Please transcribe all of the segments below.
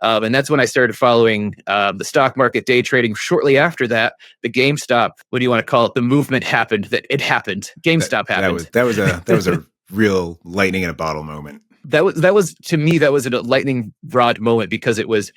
And that's when I started following the stock market, day trading. Shortly after that, the GameStop, what do you want to call it? The movement happened. That it happened. GameStop happened. That was a real lightning in a bottle moment. That was to me, that was a lightning rod moment because it was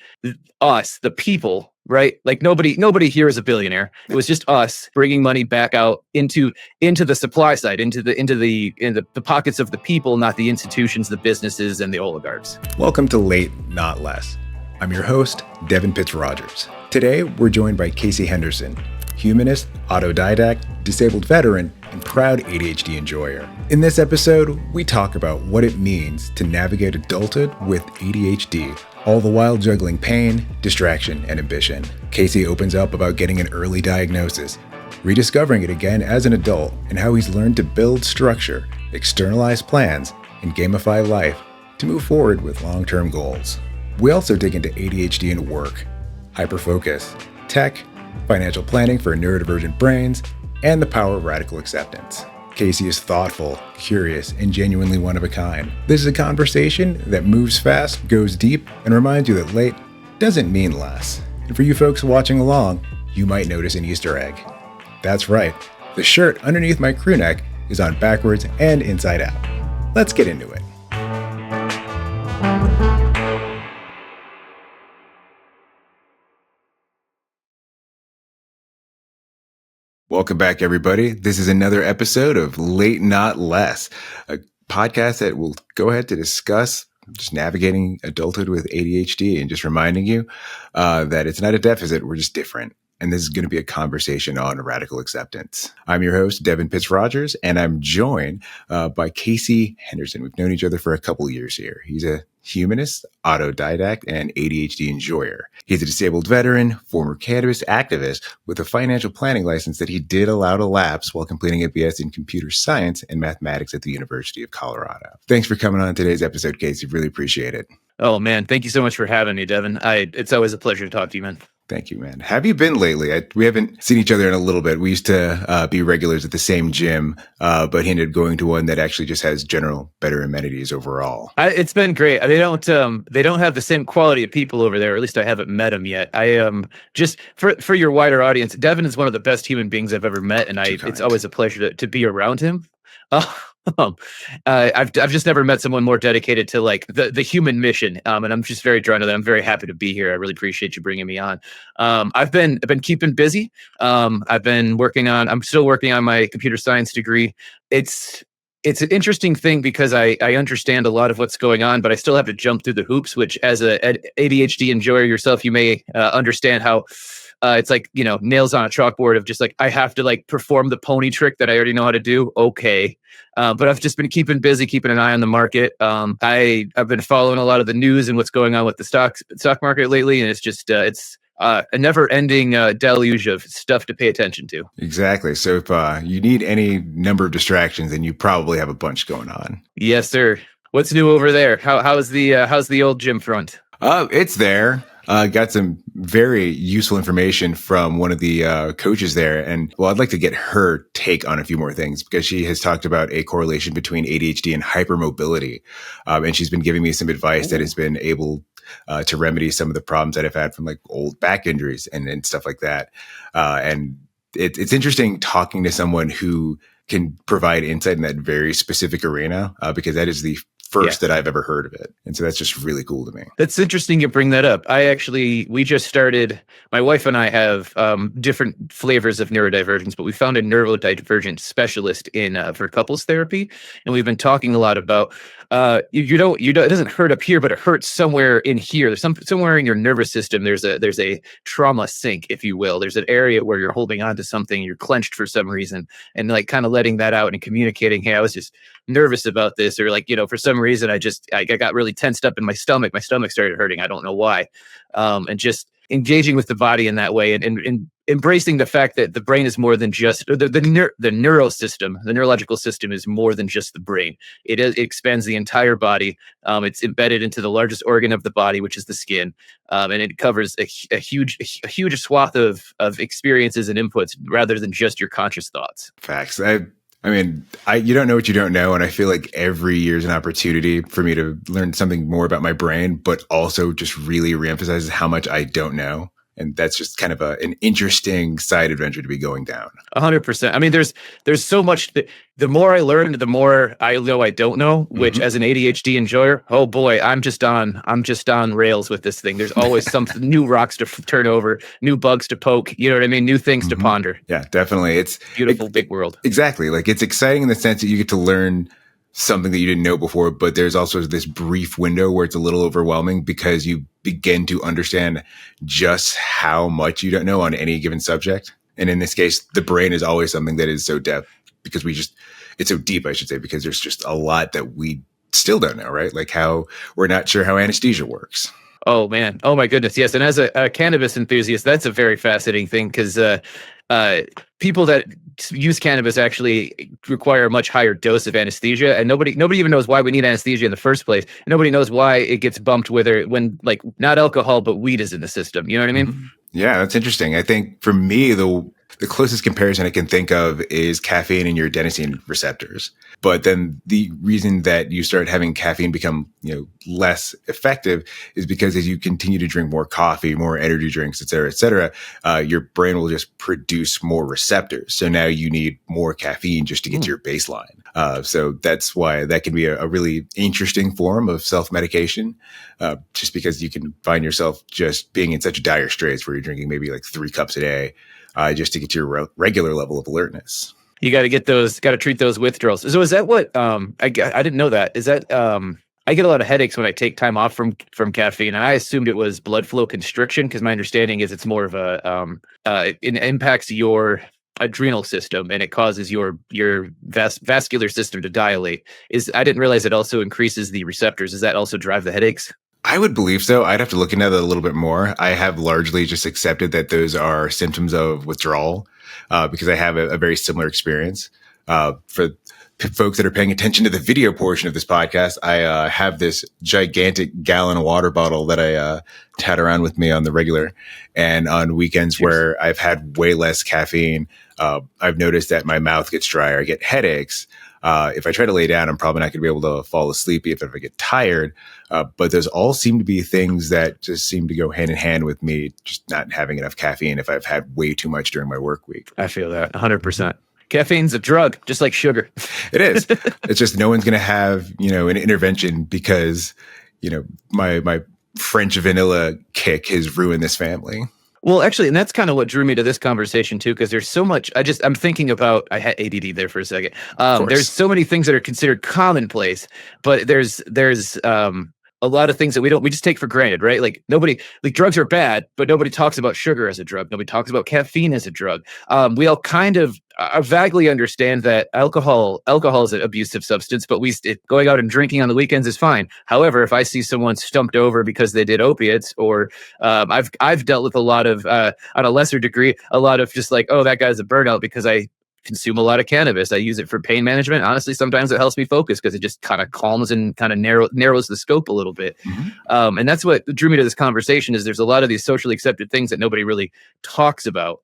us, the people, right? Like nobody here is a billionaire. It was just us bringing money back out into the supply side, into the pockets of the people, not the institutions, the businesses, and the oligarchs. Welcome to Late Not Less. I'm your host, Devin Pitts-Rogers. Today, we're joined by Casey Henderson, humanist, autodidact, disabled veteran, and proud ADHD enjoyer. In this episode, we talk about what it means to navigate adulthood with ADHD, all the while juggling pain, distraction, and ambition. Casey opens up about getting an early diagnosis, rediscovering it again as an adult, and how he's learned to build structure, externalize plans, and gamify life to move forward with long-term goals. We also dig into ADHD and work, hyperfocus, tech, financial planning for neurodivergent brains, and the power of radical acceptance. Casey is thoughtful, curious, and genuinely one of a kind. This is a conversation that moves fast, goes deep, and reminds you that late doesn't mean less. And for you folks watching along, you might notice an Easter egg. That's right, the shirt underneath my crew neck is on backwards and inside out. Let's get into it. Welcome back, everybody. This is another episode of Late Not Less, a podcast that will go ahead to discuss just navigating adulthood with ADHD and just reminding you that it's not a deficit, we're just different. And this is going to be a conversation on radical acceptance. I'm your host, Devin Pitts-Rogers, and I'm joined by Casey Henderson. We've known each other for a couple years here. He's a humanist, autodidact, and ADHD enjoyer. He's a disabled veteran, former cannabis activist with a financial planning license that he did allow to lapse while completing a BS in computer science and mathematics at the University of Colorado. Thanks for coming on today's episode, Casey. Really appreciate it. Oh man, thank you so much for having me, Devin. It's always a pleasure to talk to you, man. Thank you, man. Have you been lately? We haven't seen each other in a little bit. We used to be regulars at the same gym, but he ended up going to one that actually just has general better amenities overall. It's been great. They don't have the same quality of people over there. Or at least I haven't met them yet. Just for your wider audience, Devin is one of the best human beings I've ever met, and it's always a pleasure to be around him. I've just never met someone more dedicated to like the human mission, and I'm just very drawn to that. I'm very happy to be here. I really appreciate you bringing me on. I've been keeping busy. I'm still working on my computer science degree. It's an interesting thing because I understand a lot of what's going on, but I still have to jump through the hoops. Which, as a ADHD enjoyer yourself, you may understand how. It's like, nails on a chalkboard of just like, I have to like perform the pony trick that I already know how to do. Okay. But I've just been keeping busy, keeping an eye on the market. I've been following a lot of the news and what's going on with the stock market lately. And it's just, it's a never ending deluge of stuff to pay attention to. Exactly. So if you need any number of distractions, then you probably have a bunch going on. Yes, sir. What's new over there? How's the old gym front? It's there. Got some very useful information from one of the coaches there. And well, I'd like to get her take on a few more things because she has talked about a correlation between ADHD and hypermobility. And she's been giving me some advice that has been able to remedy some of the problems that I've had from like old back injuries and stuff like that. And it's interesting talking to someone who can provide insight in that very specific arena because that is the first that I've ever heard of it. And so that's just really cool to me. That's interesting you bring that up. We just started, my wife and I have different flavors of neurodivergence, but we found a neurodivergent specialist for couples therapy. And we've been talking a lot about, it doesn't hurt up here, but it hurts somewhere in here. There's somewhere in your nervous system. There's a trauma sink, if you will. There's an area where you're holding on to something, you're clenched for some reason, and like kind of letting that out and communicating, hey, I was just nervous about this, or like, for some reason I got really tensed up in my stomach. My stomach started hurting. I don't know why. And just engaging with the body in that way and embracing the fact that the brain is more than just the neurosystem. The neurological system is more than just the brain. It expands the entire body. It's embedded into the largest organ of the body, which is the skin. And it covers a huge swath of experiences and inputs rather than just your conscious thoughts. Facts. I mean, you don't know what you don't know. And I feel like every year is an opportunity for me to learn something more about my brain, but also just really reemphasizes how much I don't know. And that's just kind of an interesting side adventure to be going down. 100%. I mean, there's so much. The more I learn, the more I know I don't know. Which, as an ADHD enjoyer, oh boy, I'm just on rails with this thing. There's always some new rocks to turn over, new bugs to poke. You know what I mean? New things to ponder. Yeah, definitely. It's beautiful, big world. Exactly. Like, it's exciting in the sense that you get to learn something that you didn't know before, but there's also this brief window where it's a little overwhelming because you begin to understand just how much you don't know on any given subject. And in this case, the brain is always something that is so depth because it's so deep, I should say, because there's just a lot that we still don't know, right? Like how we're not sure how anesthesia works. Oh man. Oh my goodness. Yes. And as a cannabis enthusiast, that's a very fascinating thing because people that use cannabis actually require a much higher dose of anesthesia, and nobody even knows why we need anesthesia in the first place. Nobody knows why it gets bumped when like not alcohol but weed is in the system. You know what I mean? Yeah, that's interesting. I think for me, the closest comparison I can think of is caffeine and your adenosine receptors. But then the reason that you start having caffeine become, less effective is because as you continue to drink more coffee, more energy drinks, et cetera, your brain will just produce more receptors. So now you need more caffeine just to get to your baseline. So that's why that can be a really interesting form of self-medication, just because you can find yourself just being in such dire straits where you're drinking maybe like 3 cups a day, just to get to your regular level of alertness. You got to treat those withdrawals. So is that what, I didn't know that. Is that, I get a lot of headaches when I take time off from caffeine, and I assumed it was blood flow constriction because my understanding is it's more of it impacts your adrenal system and it causes your vascular system to dilate. I didn't realize it also increases the receptors. Does that also drive the headaches? I would believe so. I'd have to look into that a little bit more. I have largely just accepted that those are symptoms of withdrawal, because I have a very similar experience. For folks that are paying attention to the video portion of this podcast, I have this gigantic gallon water bottle that I tat around with me on the regular. And on weekends where I've had way less caffeine, I've noticed that my mouth gets drier. I get headaches. If I try to lay down, I'm probably not going to be able to fall asleep if I get tired. But those all seem to be things that just seem to go hand in hand with me just not having enough caffeine if I've had way too much during my work week. I feel that 100%. Caffeine's a drug, just like sugar. It is. It's just no one's going to have, an intervention because, my French vanilla kick has ruined this family. Well, actually, and that's kind of what drew me to this conversation too, because there's so much. I'm thinking about. I had ADD there for a second. There's so many things that are considered commonplace, but there's a lot of things that we just take for granted, right? Like drugs are bad, but nobody talks about sugar as a drug. Nobody talks about caffeine as a drug. We all kind of vaguely understand that alcohol is an abusive substance, but going out and drinking on the weekends is fine. However, if I see someone stumped over because they did opiates, or I've dealt with a lot of, on a lesser degree, a lot of just like, oh, that guy's a burnout because I consume a lot of cannabis. I use it for pain management. Honestly, sometimes it helps me focus because it just kind of calms and kind of narrows the scope a little bit. And that's what drew me to this conversation is there's a lot of these socially accepted things that nobody really talks about.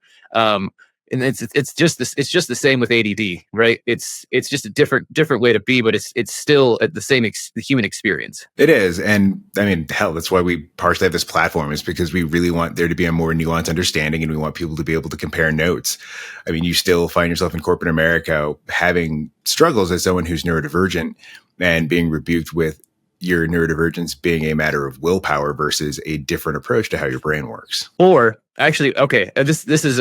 And it's just the same with ADD, right? It's just a different way to be, but it's still at the same the human experience. It is. And I mean, hell, that's why we partially have this platform, is because we really want there to be a more nuanced understanding, and we want people to be able to compare notes. I mean, you still find yourself in corporate America having struggles as someone who's neurodivergent and being rebuked with your neurodivergence being a matter of willpower versus a different approach to how your brain works. Or actually, okay, this is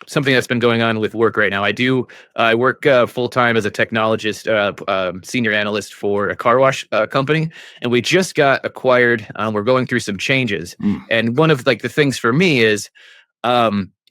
something that's been going on with work right now. I work full-time as a technologist, senior analyst for a car wash company, and we just got acquired. We're going through some changes. And one of the things for me is,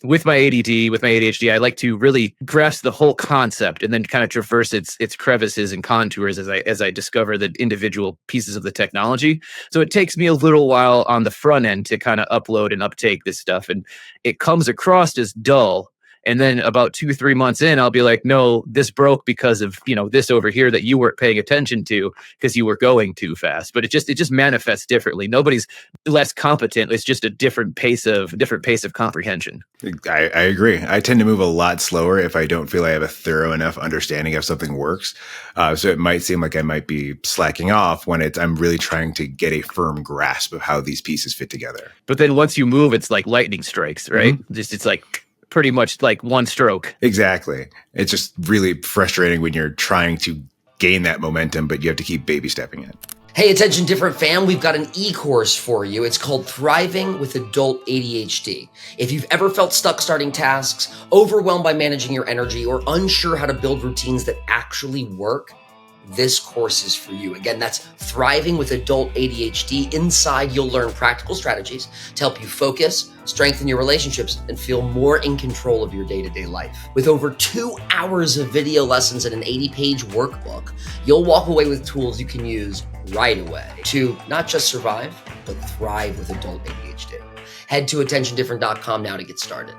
with my ADD, with my ADHD, I like to really grasp the whole concept and then kind of traverse its crevices and contours as I discover the individual pieces of the technology. So it takes me a little while on the front end to kind of upload and uptake this stuff, and it comes across as dull. And then about 2-3 months in, I'll be like, no, this broke because of, this over here that you weren't paying attention to because you were going too fast. But it just manifests differently. Nobody's less competent. It's just a different pace of comprehension. I agree. I tend to move a lot slower if I don't feel I have a thorough enough understanding of something works. So it might seem like I might be slacking off when I'm really trying to get a firm grasp of how these pieces fit together. But then once you move, it's like lightning strikes, right? Mm-hmm. It's like pretty much like one stroke. Exactly. It's just really frustrating when you're trying to gain that momentum, but you have to keep baby stepping it. Hey, attention different fam, we've got an e-course for you. It's called Thriving with Adult ADHD. If you've ever felt stuck starting tasks, overwhelmed by managing your energy, or unsure how to build routines that actually work, this course is for you. Again, that's Thriving with Adult ADHD. Inside, you'll learn practical strategies to help you focus, strengthen your relationships, and feel more in control of your day-to-day life. With over 2 hours of video lessons and an 80-page workbook, you'll walk away with tools you can use right away to not just survive, but thrive with adult ADHD. Head to attentiondifferent.com now to get started.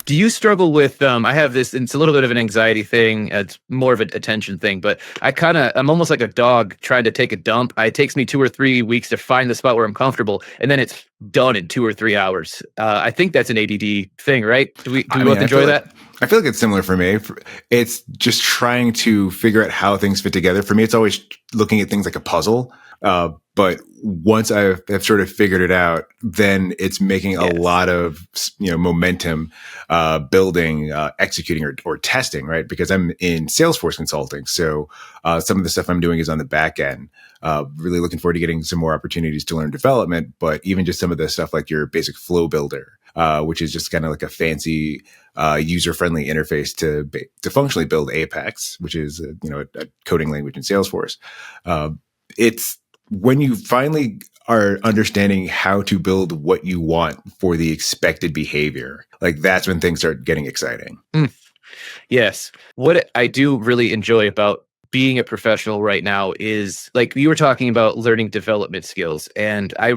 Do you struggle with, I have this, it's a little bit of an anxiety thing. It's more of an attention thing, but I'm almost like a dog trying to take a dump. It takes me 2 or 3 weeks to find the spot where I'm comfortable, and then it's done in 2 or 3 hours. I think that's an ADD thing, right? Do we both enjoy that? I feel like it's similar for me. It's just trying to figure out how things fit together. For me, it's always looking at things like a puzzle. But once I've sort of figured it out, then it's making a lot of, momentum, building, executing or testing, right? Because I'm in Salesforce consulting. So, some of the stuff I'm doing is on the back end. Really looking forward to getting some more opportunities to learn development, but even just some of the stuff like your basic flow builder, which is just kind of like a fancy, user-friendly interface to functionally build Apex, which is, a coding language in Salesforce. It's when you finally are understanding how to build what you want for the expected behavior, like that's when things start getting exciting. Yes. What I do really enjoy about being a professional right now is, like you were talking about, learning development skills. And I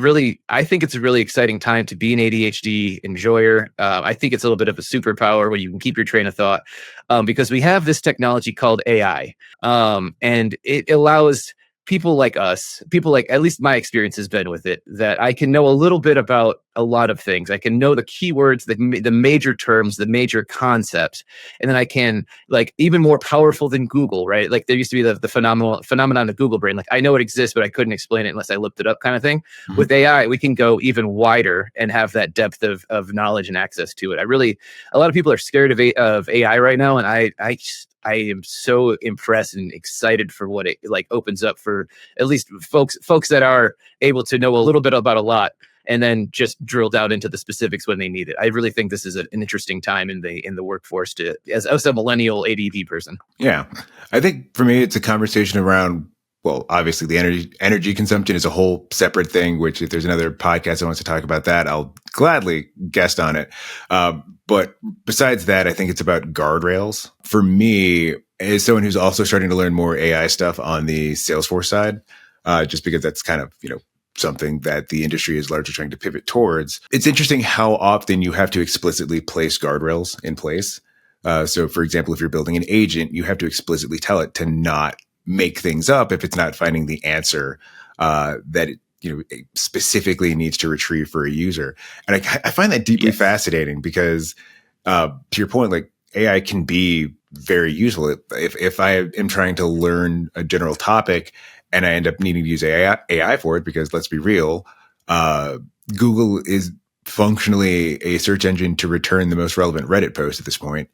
think it's a really exciting time to be an ADHD enjoyer. I think it's a little bit of a superpower when you can keep your train of thought, because we have this technology called AI, and it allows people like us, at least my experience has been with it, that I can know a little bit about a lot of things. I can know the keywords, the major terms, the major concepts, and then I can, like, even more powerful than Google, right? Like there used to be the phenomenon of Google brain. Like I know it exists, but I couldn't explain it unless I looked it up, kind of thing. Mm-hmm. With AI, we can go even wider and have that depth of knowledge and access to it. A lot of people are scared of AI right now, and I am so impressed and excited for what it opens up for at least folks that are able to know a little bit about a lot and then just drill down into the specifics when they need it. I really think this is an interesting time in the workforce as a millennial ADD person. Yeah. I think for me, it's a conversation around, well, obviously the energy consumption is a whole separate thing, which if there's another podcast that wants to talk about that, I'll gladly guest on it. But besides that, I think it's about guardrails. For me, as someone who's also starting to learn more AI stuff on the Salesforce side, just because that's kind of, something that the industry is largely trying to pivot towards. It's interesting how often you have to explicitly place guardrails in place. So for example, if you're building an agent, you have to explicitly tell it to not make things up if it's not finding the answer that it specifically needs to retrieve for a user. And I find that deeply fascinating because to your point, like AI can be very useful. If I am trying to learn a general topic and I end up needing to use AI for it, because let's be real, Google is functionally a search engine to return the most relevant Reddit post at this point.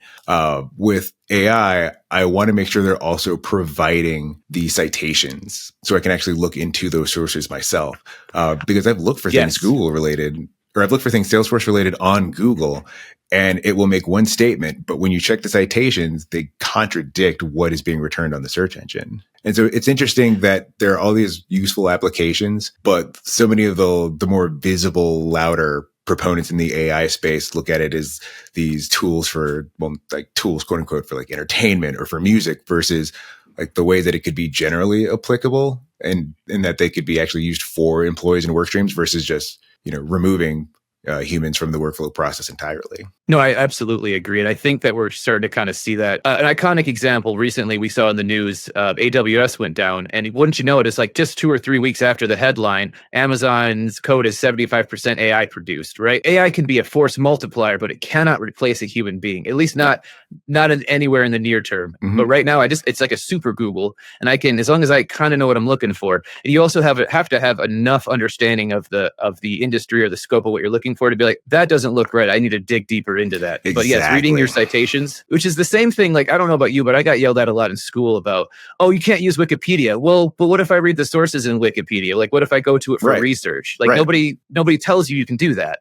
With AI, I want to make sure they're also providing the citations so I can actually look into those sources myself. Because I've looked for things Google related, or I've looked for things Salesforce related on Google, and it will make one statement, but when you check the citations, they contradict what is being returned on the search engine. And so it's interesting that there are all these useful applications, but so many of the more visible, louder proponents in the AI space look at it as these tools for, tools, quote unquote, for like entertainment or for music, versus like the way that it could be generally applicable and that they could be actually used for employees and work streams versus just, removing humans from the workflow process entirely. No, I absolutely agree. And I think that we're starting to kind of see that. An iconic example recently we saw in the news, AWS went down. And wouldn't you know it, it's like just 2 or 3 weeks after the headline, Amazon's code is 75% AI produced, right? AI can be a force multiplier, but it cannot replace a human being, at least not anywhere in the near term. Mm-hmm. But right now, it's like a super Google. And I can, as long as I kind of know what I'm looking for, and you also have to have enough understanding of the industry or the scope of what you're looking for to be like, that doesn't look right. I need to dig deeper into that. Exactly. But yes, reading your citations, which is the same thing. Like, I don't know about you, but I got yelled at a lot in school about, oh, you can't use Wikipedia. Well, but what if I read the sources in Wikipedia? Like, what if I go to it for research? Like, nobody tells you can do that,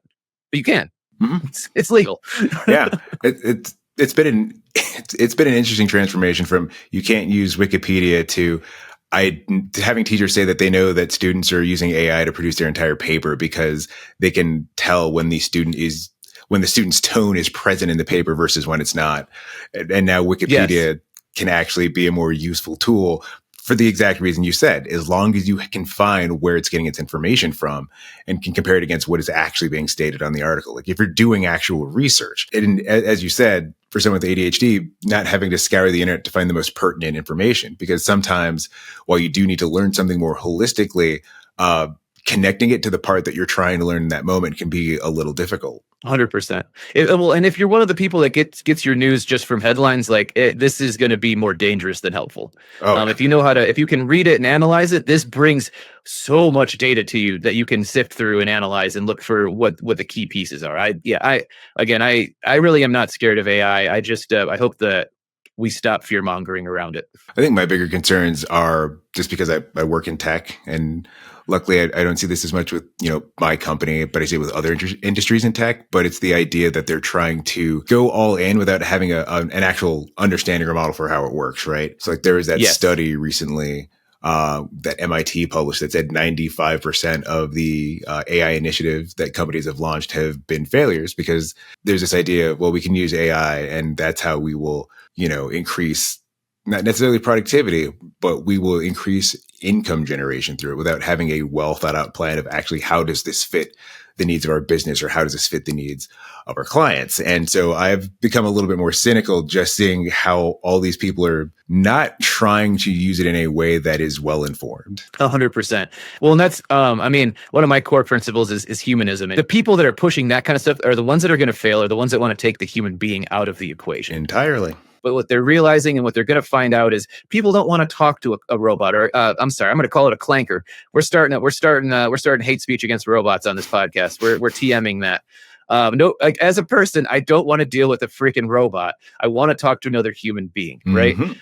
but you can. Mm-hmm. It's legal. Yeah, it's been an interesting transformation from you can't use Wikipedia to having teachers say that they know that students are using AI to produce their entire paper because they can tell when the student's tone is present in the paper versus when it's not. And now Wikipedia can actually be a more useful tool for the exact reason you said, as long as you can find where it's getting its information from and can compare it against what is actually being stated on the article. Like if you're doing actual research, and as you said, for someone with ADHD, not having to scour the internet to find the most pertinent information, because sometimes while you do need to learn something more holistically, connecting it to the part that you're trying to learn in that moment can be a little difficult. 100%. Well, and if you're one of the people that gets your news just from headlines, this is going to be more dangerous than helpful. If you know if you can read it and analyze it, this brings so much data to you that you can sift through and analyze and look for what the key pieces are. I really am not scared of AI. I just I hope that we stop fear mongering around it. I think my bigger concerns are just because I work in tech, and luckily I don't see this as much with, my company, but I see it with other industries in tech, but it's the idea that they're trying to go all in without having an actual understanding or model for how it works. Right. So there was that study recently, that MIT published that said 95% of the AI initiatives that companies have launched have been failures because there's this idea of, well, we can use AI and that's how we will, increase not necessarily productivity, but we will increase income generation through it without having a well thought out plan of actually how does this fit the needs of our business or how does this fit the needs of our clients. And so I've become a little bit more cynical just seeing how all these people are not trying to use it in a way that is well informed. 100%. Well, and that's, one of my core principles is humanism. And the people that are pushing that kind of stuff are the ones that are going to fail, are the ones that want to take the human being out of the equation. Entirely. But what they're realizing and what they're going to find out is people don't want to talk to a robot, or I'm going to call it a clanker. We're starting hate speech against robots on this podcast. We're TMing that. As a person, I don't want to deal with a freaking robot. I want to talk to another human being, right? Mm-hmm.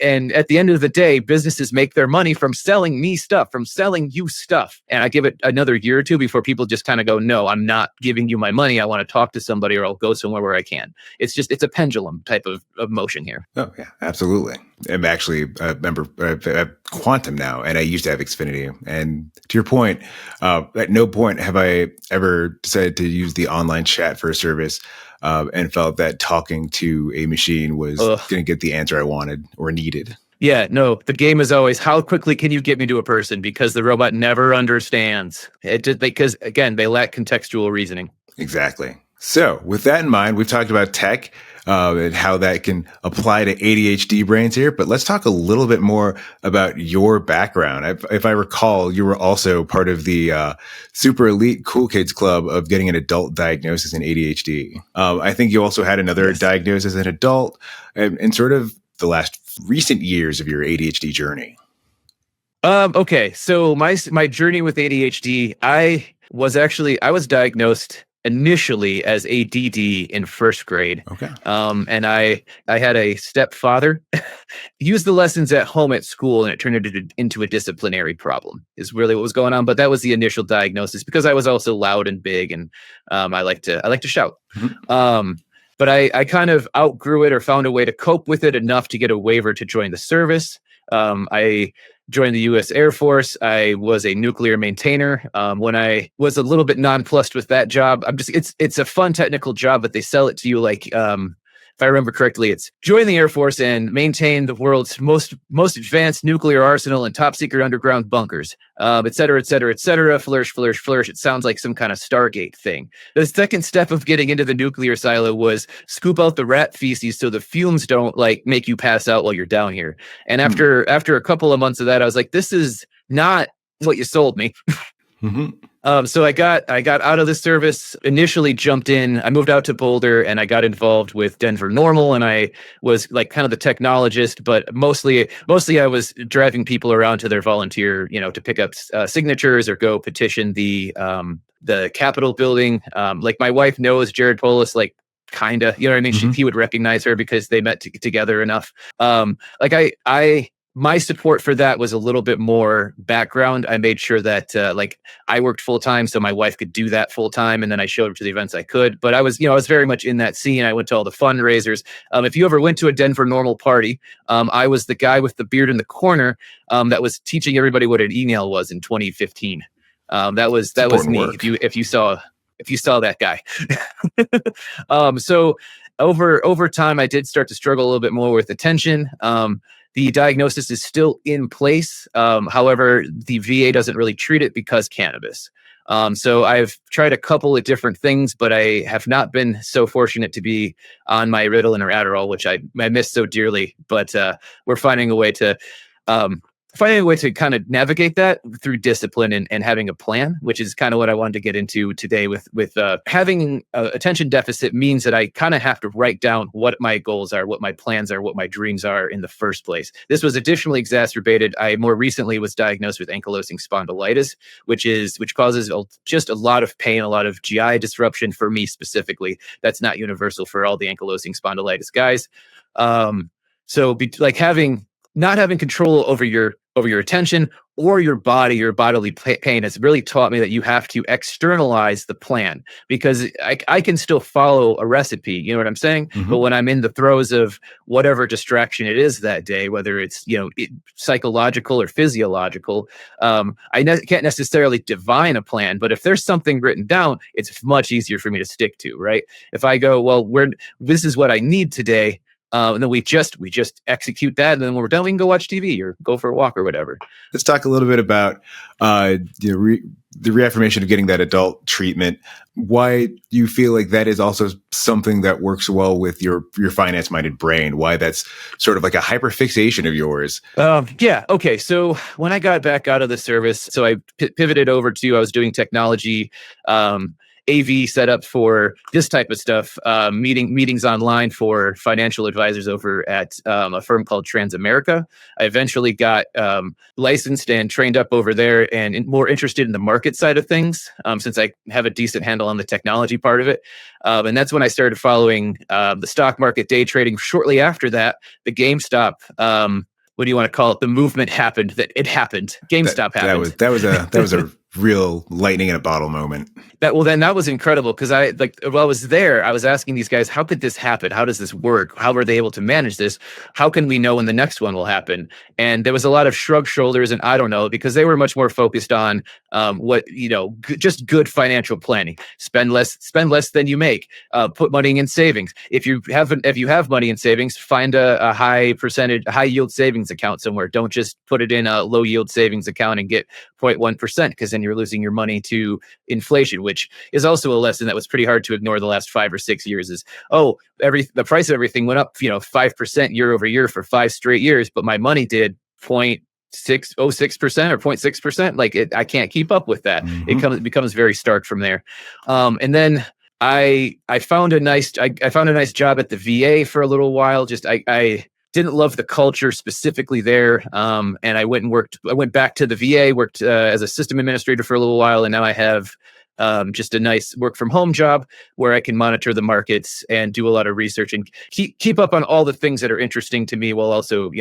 And at the end of the day, businesses make their money from selling me stuff, from selling you stuff. And I give it another year or two before people just kind of go, no, I'm not giving you my money. I want to talk to somebody, or I'll go somewhere where I can. It's a pendulum type of motion here. Oh yeah, absolutely. I'm actually a member of Quantum now, and I used to have Xfinity. And to your point, at no point have I ever decided to use the online chat for a service and felt that talking to a machine was going to get the answer I wanted or needed. Yeah, no, the game is always how quickly can you get me to a person, because the robot never understands. Because again, they lack contextual reasoning. Exactly. So with that in mind, we've talked about tech and how that can apply to ADHD brains here. But let's talk a little bit more about your background. If I recall, you were also part of the super elite cool kids club of getting an adult diagnosis in ADHD. I think you also had another diagnosis as an adult and sort of the last recent years of your ADHD journey. Okay. So my journey with ADHD, I was diagnosed initially as ADD in first grade. Okay. And I had a stepfather use the lessons at home at school, and it turned into a disciplinary problem is really what was going on. But that was the initial diagnosis, because I was also loud and big, and I like to shout. Mm-hmm. But I kind of outgrew it, or found a way to cope with it enough to get a waiver to join the service. I joined the U.S. Air Force. I was a nuclear maintainer. When I was a little bit nonplussed with that job, it's a fun technical job, but they sell it to you like if I remember correctly, it's join the Air Force and maintain the world's most advanced nuclear arsenal and top secret underground bunkers, et cetera, et cetera, et cetera. Flourish, flourish, flourish. It sounds like some kind of Stargate thing. The second step of getting into the nuclear silo was scoop out the rat feces so the fumes don't like make you pass out while you're down here. And after a couple of months of that, I was like, this is not what you sold me. So I got out of the service, initially jumped in, I moved out to Boulder and I got involved with Denver Normal, and I was like kind of the technologist, but mostly I was driving people around to their volunteer, to pick up signatures or go petition the Capitol building. Like my wife knows Jared Polis, like kind of, you know what I mean? He would recognize her because they met together enough. My support for that was a little bit more background. I made sure that I worked full time so my wife could do that full time, and then I showed up to the events I could. But I was very much in that scene. I went to all the fundraisers. If you ever went to a Denver Normal party, I was the guy with the beard in the corner that was teaching everybody what an email was in 2015. That was me. Work. If you saw that guy. So over time, I did start to struggle a little bit more with attention. The diagnosis is still in place. However, the VA doesn't really treat it because cannabis. So I've tried a couple of different things, but I have not been so fortunate to be on my Ritalin or Adderall, which I miss so dearly. But we're finding a way to kind of navigate that through discipline and having a plan, which is kind of what I wanted to get into today with having attention deficit means that I kind of have to write down what my goals are, what my plans are, what my dreams are in the first place. This was additionally exacerbated. I more recently was diagnosed with ankylosing spondylitis, which causes just a lot of pain, a lot of GI disruption for me specifically. That's not universal for all the ankylosing spondylitis guys. Not having control over your attention or your body, your bodily pain has really taught me that you have to externalize the plan, because I can still follow a recipe, you know what I'm saying? But when I'm in the throes of whatever distraction it is that day, whether it's, psychological or physiological, I can't necessarily divine a plan, but if there's something written down, it's much easier for me to stick to, right? If I go, well, this is what I need today, and then we just execute that, and then when we're done, we can go watch TV or go for a walk or whatever. Let's talk a little bit about the reaffirmation of getting that adult treatment. Why you feel like that is also something that works well with your finance-minded brain? Why that's sort of like a hyperfixation of yours? Yeah. Okay. So when I got back out of the service, so I pivoted over to I was doing technology. AV set up for this type of stuff, meetings online for financial advisors over at a firm called Transamerica. I eventually got licensed and trained up over there and more interested in the market side of things, since I have a decent handle on the technology part of it. And that's when I started following the stock market, day trading. Shortly after that, the GameStop, what do you want to call it? The movement happened. GameStop happened. That was a real lightning in a bottle moment. That was incredible, because while I was there, I was asking these guys, how could this happen? How does this work? How are they able to manage this? How can we know when the next one will happen? And there was a lot of shrug shoulders and I don't know, because they were much more focused on just good financial planning. Spend less than you make. Put money in savings. If you have money in savings, find a high yield savings account somewhere. Don't just put it in a low yield savings account and get 0.1%, because then you're losing your money to inflation, which is also a lesson that was pretty hard to ignore the last 5 or 6 years. Is the price of everything went up 5% year over year for 5 straight years, but my money did 0.6% or 0.6%. I can't keep up with that. It becomes very stark from there. And then I found a nice job at the VA for a little while. I didn't love the culture specifically there. And I went back to the VA, worked as a system administrator for a little while. And now I have just a nice work from home job where I can monitor the markets and do a lot of research and keep up on all the things that are interesting to me, while also,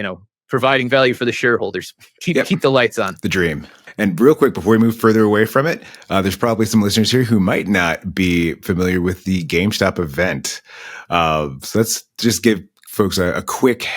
providing value for the shareholders. Keep the lights on. The dream. And real quick, before we move further away from it, there's probably some listeners here who might not be familiar with the GameStop event. So let's just give folks a quick,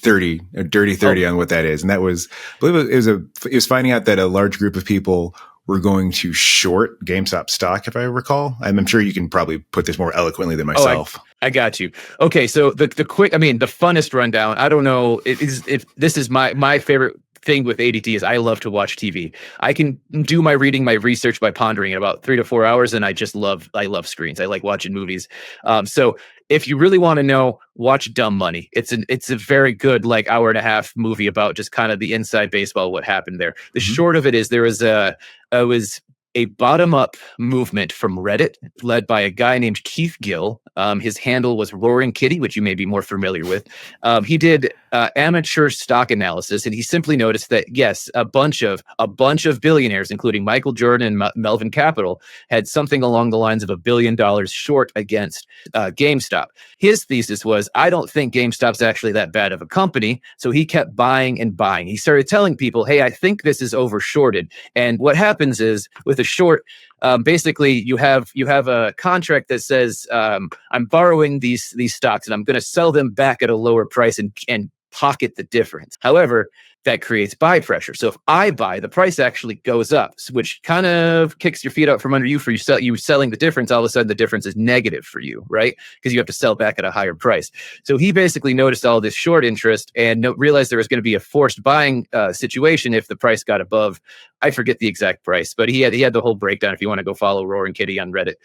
dirty 30 on what that is. And that was, I believe it was finding out that a large group of people were going to short GameStop stock, if I recall. I'm sure you can probably put this more eloquently than myself. I got you. Okay, so the quick, I mean, the funnest rundown. I don't know if this is my favorite thing with ADD is I love to watch TV. I can do my reading, my research by pondering in about 3 to 4 hours, and I love screens. I like watching movies. So if you really want to know, watch Dumb Money. It's a very good like hour and a half movie about just kind of the inside baseball, what happened there. The short of it is there was a bottom-up movement from Reddit led by a guy named Keith Gill. His handle was Roaring Kitty, which you may be more familiar with. He did amateur stock analysis, and he simply noticed that, yes, a bunch of billionaires, including Michael Jordan and Melvin Capital, had something along the lines of $1 billion short against GameStop. His thesis was, I don't think GameStop's actually that bad of a company, so he kept buying and buying. He started telling people, hey, I think this is overshorted. And what happens is, with a short, basically you have a contract that says I'm borrowing these stocks and I'm going to sell them back at a lower price and pocket the difference. However, that creates buy pressure. So if I buy, the price actually goes up, which kind of kicks your feet out from under you for you selling the difference. All of a sudden, the difference is negative for you, right? Because you have to sell back at a higher price. So he basically noticed all this short interest and realized there was going to be a forced buying situation if the price got above. I forget the exact price, but he had the whole breakdown. If you want to go follow Roaring Kitty on Reddit,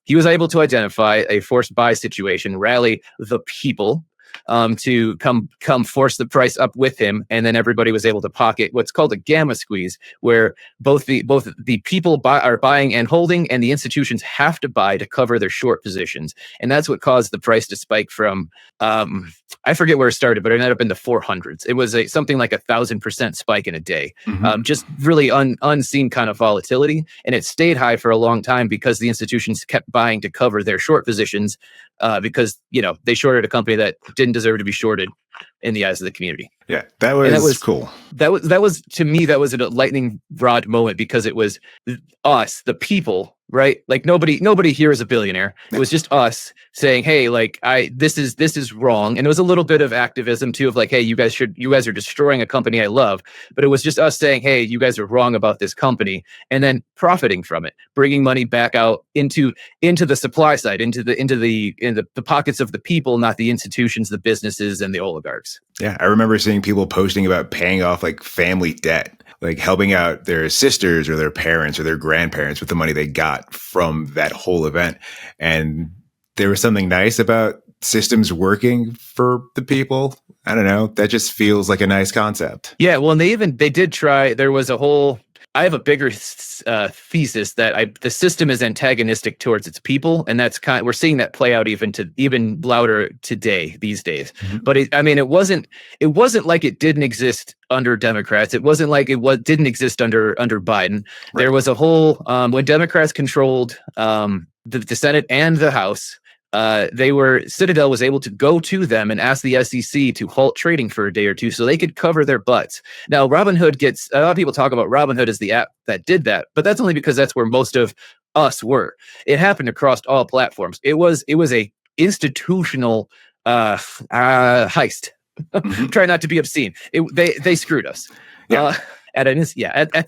he was able to identify a forced buy situation, rally the people to come force the price up with him, and then everybody was able to pocket what's called a gamma squeeze, where both the people are buying and holding, and the institutions have to buy to cover their short positions, and that's what caused the price to spike from I forget where it started, but it ended up in the 400s. It was something like 1,000% spike in a day, just really unseen kind of volatility, and it stayed high for a long time because the institutions kept buying to cover their short positions. Because they shorted a company that didn't deserve to be shorted in the eyes of the community. Yeah, that was cool. That was to me, that was a lightning rod moment because it was us, the people, right? Like nobody here is a billionaire. It was just us saying, hey, like this is wrong. And it was a little bit of activism too, of like, hey, you guys are destroying a company I love. But it was just us saying, hey, you guys are wrong about this company, and then profiting from it, bringing money back out into the supply side, into the pockets of the people, not the institutions, the businesses, and the oligarchs. Yeah, I remember seeing people posting about paying off like family debt, like helping out their sisters or their parents or their grandparents with the money they got from that whole event. And there was something nice about systems working for the people. I don't know. That just feels like a nice concept. Yeah, well, and they did try. There was a whole. I have a bigger thesis that the system is antagonistic towards its people, and that's we're seeing that play out even louder today these days. But it wasn't like it didn't exist under Democrats. It wasn't like didn't exist under Biden. Right. There was a whole when Democrats controlled the Senate and the House. Citadel was able to go to them and ask the SEC to halt trading for a day or two so they could cover their butts. Now, Robinhood a lot of people talk about Robinhood as the app that did that, but that's only because that's where most of us were. It happened across all tlatforms. It was a institutional heist. Try not to be obscene. They screwed us. Yeah.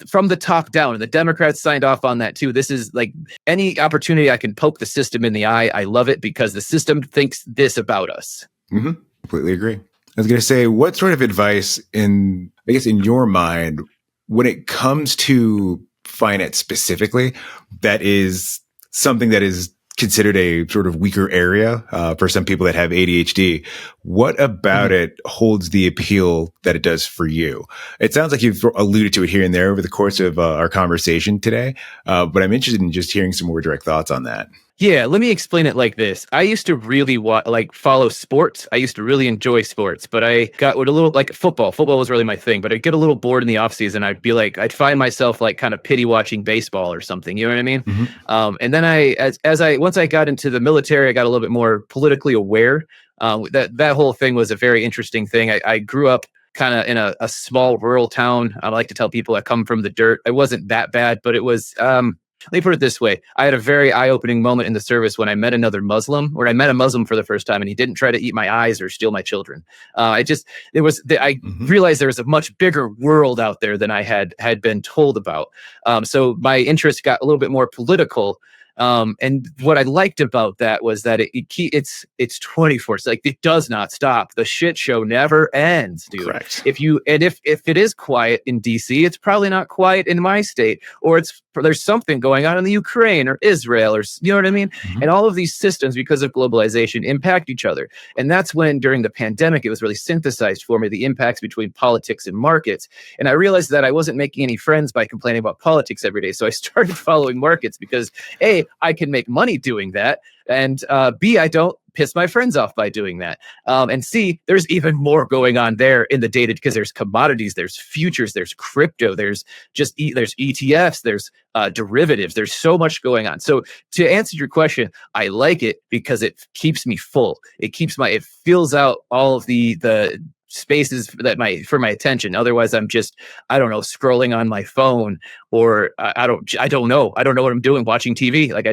From the top down, and the Democrats signed off on that too. This is like any opportunity I can poke the system in the eye. I love it because the system thinks this about us. Completely agree. I was going to say, what sort of advice in your mind, when it comes to finance specifically, that is something that is considered a sort of weaker area for some people that have ADHD. What about it holds the appeal that it does for you? It sounds like you've alluded to it here and there over the course of our conversation today, but I'm interested in just hearing some more direct thoughts on that. Yeah, let me explain it like this. I used to really follow sports. I used to really enjoy sports, but I got a little like football. Football was really my thing, but I'd get a little bored in the off season. I'd find myself like kind of pity watching baseball or something. You know what I mean? And then once I got into the military, I got a little bit more politically aware. That whole thing was a very interesting thing. I grew up kind of in a small rural town. I like to tell people I come from the dirt. It wasn't that bad, but it was, let me put it this way. I had a very eye-opening moment in the service when I met a Muslim for the first time, and he didn't try to eat my eyes or steal my children. I realized there was a much bigger world out there than I had been told about. So my interest got a little bit more political. And what I liked about that was that it's 24. It's like it does not stop. The shit show never ends, dude. Correct. If it is quiet in DC, it's probably not quiet in my state, or there's something going on in the Ukraine or Israel, or you know what I mean? Mm-hmm. And all of these systems, because of globalization, impact each other. And that's when, during the pandemic, it was really synthesized for me, the impacts between politics and markets. And I realized that I wasn't making any friends by complaining about politics every day. So I started following markets because A, I can make money doing that, and B, I don't piss my friends off by doing that. And C, there's even more going on there in the data, because there's commodities, there's futures, there's crypto, there's ETFs, there's derivatives. There's so much going on. So to answer your question, I like it because it keeps me full. It fills out all of the spaces for my attention. Otherwise, I'm just, I don't know, scrolling on my phone, or I don't know what I'm doing, watching TV. Like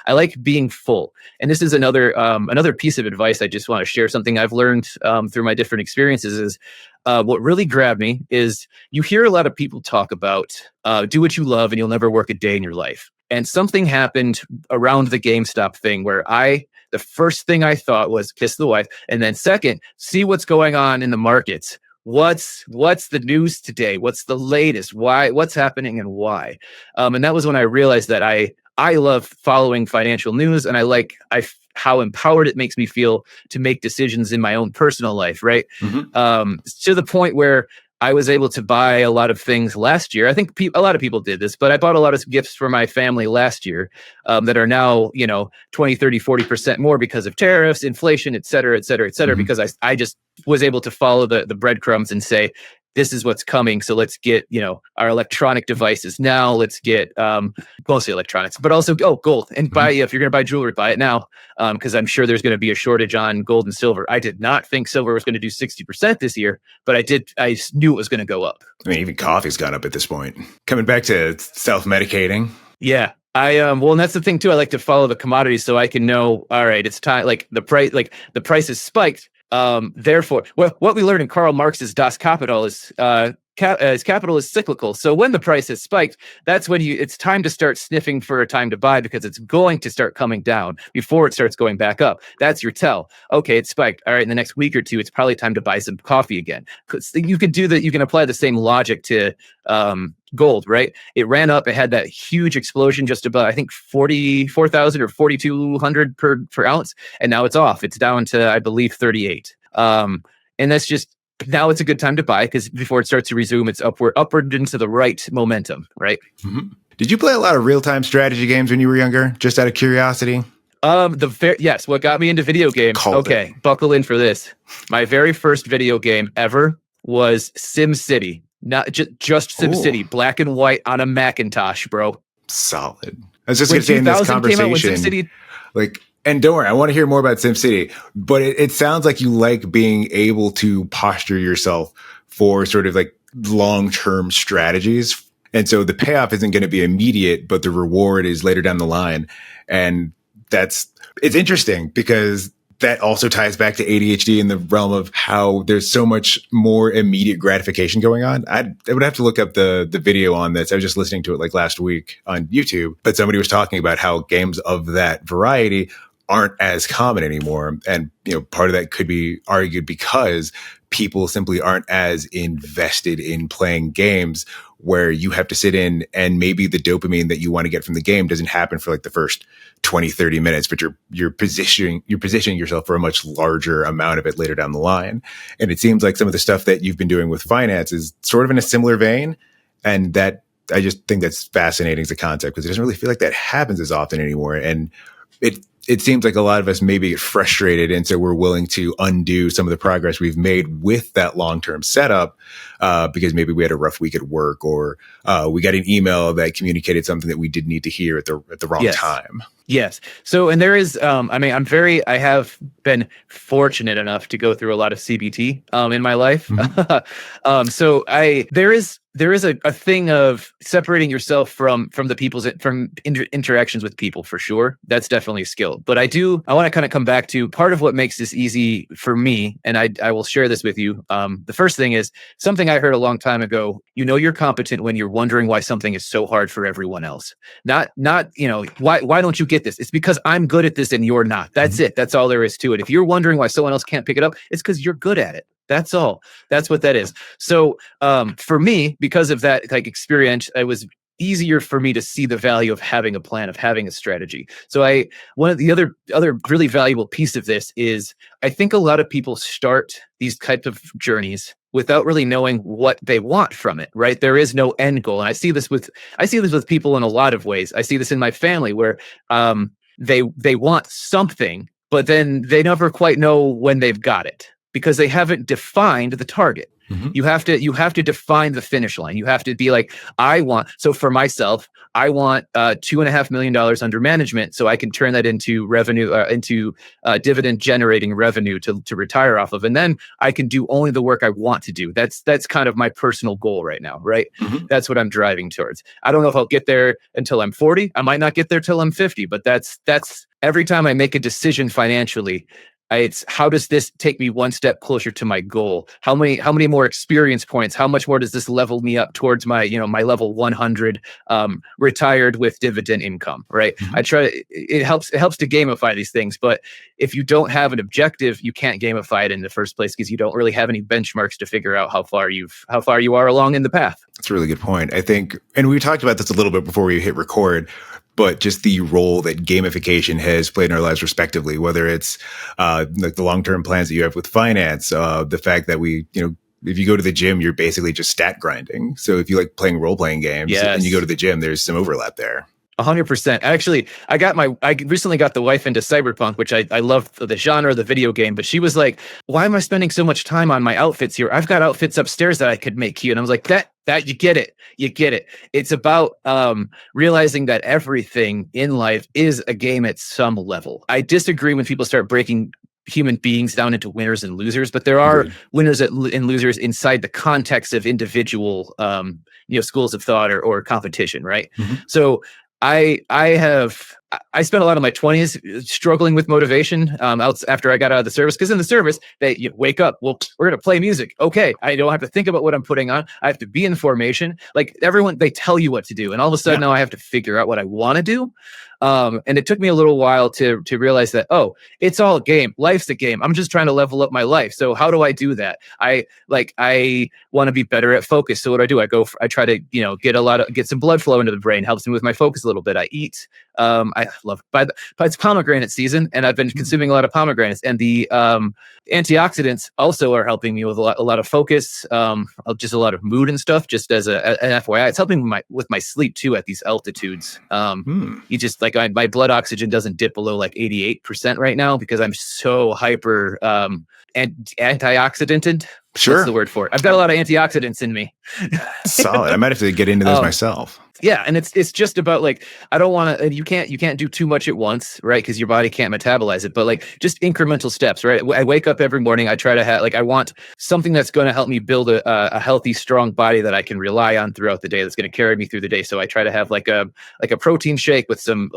I like being full. And this is another piece of advice I just want to share. Something I've learned through my different experiences is what really grabbed me is you hear a lot of people talk about do what you love and you'll never work a day in your life. And something happened around the GameStop thing where the first thing I thought was kiss the wife. And then second, see what's going on in the markets. What's the news today? What's the latest? Why? What's happening and why? And that was when I realized that I love following financial news, and I like how empowered it makes me feel to make decisions in my own personal life, right? Mm-hmm. To the point where I was able to buy a lot of things last year. I think a lot of people did this, but I bought a lot of gifts for my family last year that are now, 20, 30, 40% more because of tariffs, inflation, et cetera, et cetera, et cetera, Mm-hmm. because I just was able to follow the breadcrumbs and say, this is what's coming. So let's get, our electronic devices now. Let's get mostly electronics, but also gold. And if you're going to buy jewelry, buy it now, because I'm sure there's going to be a shortage on gold and silver. I did not think silver was going to do 60% this year, but I knew it was going to go up. I mean, even coffee's gone up at this point. Coming back to self-medicating. Yeah. And that's the thing too. I like to follow the commodities so I can know, all right, it's time, the price is spiked. Therefore, what we learned in Karl Marx's Das Kapital is capital is cyclical. So when the price has spiked, that's when it's time to start sniffing for a time to buy, because it's going to start coming down before it starts going back up. That's your tell. Okay, it spiked. All right, in the next week or two, it's probably time to buy some coffee again. You can do that. You can apply the same logic to gold, right? It ran up. It had that huge explosion, just about, I think, 44,000 or 4,200 per ounce, and now it's off. It's down to, I believe, 38. And that's just, now it's a good time to buy, because before it starts to resume its upward into the right momentum, right? Mm-hmm. Did you play a lot of real-time strategy games when you were younger, just out of curiosity? Yes. What got me into video games? Buckle in for this. My very first video game ever was SimCity. Not just SimCity, black and white on a Macintosh, bro. Solid. I was just going to say in this conversation, and don't worry, I want to hear more about SimCity, but it sounds like you like being able to posture yourself for sort of like long-term strategies. And so the payoff isn't going to be immediate, but the reward is later down the line. And it's interesting because that also ties back to ADHD in the realm of how there's so much more immediate gratification going on. I would have to look up the video on this. I was just listening to it like last week on YouTube, but somebody was talking about how games of that variety aren't as common anymore. And, part of that could be argued because people simply aren't as invested in playing games where you have to sit in, and maybe the dopamine that you want to get from the game doesn't happen for like the first 20, 30 minutes, but you're positioning yourself for a much larger amount of it later down the line. And it seems like some of the stuff that you've been doing with finance is sort of in a similar vein. And that, I just think that's fascinating as a concept, because it doesn't really feel like that happens as often anymore. And it seems like a lot of us maybe get frustrated, and so we're willing to undo some of the progress we've made with that long-term setup because maybe we had a rough week at work, or we got an email that communicated something that we didn't need to hear at the wrong time. Yes. So, and there is, I have been fortunate enough to go through a lot of CBT in my life. Mm-hmm. there is a thing of separating yourself from interactions with people, for sure. That's definitely a skill. But I want to kind of come back to part of what makes this easy for me, and I will share this with you. The first thing is something I heard a long time ago. You're competent when you're wondering why something is so hard for everyone else. Not why don't you get this? It's because I'm good at this and you're not. That's it. That's all there is to it. If you're wondering why someone else can't pick it up, it's because you're good at it. That's all. That's what that is. So for me, because of that experience, it was easier for me to see the value of having a plan, of having a strategy. So one of the other really valuable piece of this is I think a lot of people start these types of journeys without really knowing what they want from it, right? There is no end goal. And I see this with people in a lot of ways. I see this in my family where they want something, but then they never quite know when they've got it, because they haven't defined the target. You have to define the finish line. You have to be like, so for myself, I want $2.5 million under management so I can turn that into revenue, into dividend generating revenue to retire off of. And then I can do only the work I want to do. That's kind of my personal goal right now, right? That's what I'm driving towards. I don't know if I'll get there until I'm 40. I might not get there till I'm 50, but that's every time I make a decision financially, it's how does this take me one step closer to my goal? How many more experience points? How much more does this level me up towards my my level 100 retired with dividend income? Right. I try. It helps to gamify these things, but if you don't have an objective, you can't gamify it in the first place because you don't really have any benchmarks to figure out how far you are along in the path. That's a really good point. I think, and we talked about this a little bit before we hit record, but just the role that gamification has played in our lives respectively, whether it's like the long-term plans that you have with finance, the fact that if you go to the gym, you're basically just stat grinding. So if you like playing role-playing games and you go to the gym, there's some overlap there. 100%. Actually, I recently got the wife into Cyberpunk, which I love the genre of the video game, but she was like, why am I spending so much time on my outfits here? I've got outfits upstairs that I could make you. And I was like, that you get it. It's about realizing that everything in life is a game at some level. I disagree when people start breaking human beings down into winners and losers, but there are winners and losers inside the context of individual schools of thought or competition, right? So I spent a lot of my 20s struggling with motivation after I got out of the service, because in the service, you wake up, well, we're going to play music. Okay, I don't have to think about what I'm putting on. I have to be in formation. Like everyone, they tell you what to do. And all of a sudden now I have to figure out what I want to do. And it took me a little while to realize that, it's all a game. Life's a game. I'm just trying to level up my life. So how do I do that? I want to be better at focus. So what do? I try to, get some blood flow into the brain, helps me with my focus a little bit. I eat. I love, but it's pomegranate season, and I've been consuming a lot of pomegranates, and the antioxidants also are helping me with a lot of focus, just a lot of mood and stuff. Just as an FYI, it's helping with my sleep too at these altitudes. You just my blood oxygen doesn't dip below 88% right now because I'm so hyper and antioxidanted. Sure, that's the word for it. I've got a lot of antioxidants in me. Solid. I might have to get into those myself. Yeah, and it's just about I don't want to. You can't do too much at once, right? Because your body can't metabolize it. But just incremental steps, right? I wake up every morning. I try to have I want something that's going to help me build a healthy, strong body that I can rely on throughout the day. That's going to carry me through the day. So I try to have a protein shake with some